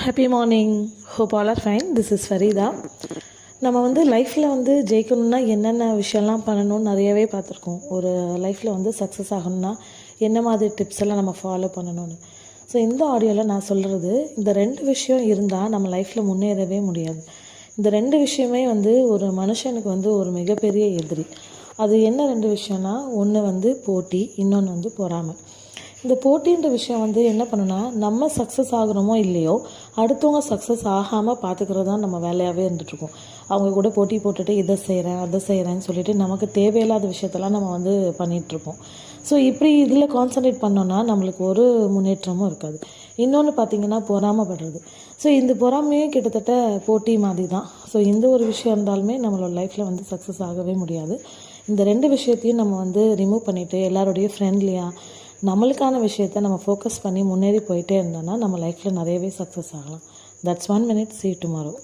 Happy morning. Hope all are fine. This is Farida. நம்ம லைஃப்பில் ஜெயிக்கணும்னா என்னென்ன விஷயம்லாம் பண்ணணும்னு நிறையவே பார்த்துருக்கோம். ஒரு லைஃப்பில் சக்ஸஸ் ஆகணும்னா என்ன மாதிரி டிப்ஸ் எல்லாம் நம்ம ஃபாலோ பண்ணணும்னு. ஸோ இந்த ஆடியோவில் நான் சொல்கிறது, இந்த 2 விஷயம் இருந்தால் நம்ம லைஃப்பில் முன்னேறவே முடியாது. இந்த 2 விஷயமே ஒரு மனுஷனுக்கு ஒரு மிகப்பெரிய எதிரி. அது என்ன 2 விஷயம்னா, ஒன்று போட்டி, இன்னொன்று பொறாமை. இந்த போட்டின்ற விஷயம் என்ன பண்ணுன்னா, நம்ம சக்ஸஸ் ஆகுறோமோ இல்லையோ, அடுத்தவங்க சக்ஸஸ் ஆகாமல் பார்த்துக்கிறது தான் நம்ம வேலையாகவே இருந்துகிட்ருக்கோம். அவங்க கூட போட்டி போட்டுட்டு இதை செய்கிறேன் அதை செய்கிறேன்னு சொல்லிட்டு நமக்கு தேவையில்லாத விஷயத்தெல்லாம் நம்ம பண்ணிகிட்ருப்போம். ஸோ இப்படி இதில் கான்சன்ட்ரேட் பண்ணோன்னா நம்மளுக்கு ஒரு முன்னேற்றமும் இருக்காது. இன்னொன்று பார்த்திங்கன்னா, பொறாமைப்படுறது. ஸோ இந்த பொறாமையே கிட்டத்தட்ட போட்டி மாதிரி தான். ஸோ எந்த ஒரு விஷயம் இருந்தாலுமே நம்மளோட லைஃப்பில் சக்ஸஸ் ஆகவே முடியாது. இந்த 2 விஷயத்தையும் நம்ம ரிமூவ் பண்ணிவிட்டு எல்லாரோடையும் ஃப்ரெண்ட்லியாக நம்மளுக்கான விஷயத்தை நம்ம ஃபோக்கஸ் பண்ணி முன்னேறி போயிட்டே இருந்தோன்னா நம்ம லைஃப்பில் நிறையவே சக்ஸஸ் ஆகலாம். That's 1 minute. See you tomorrow.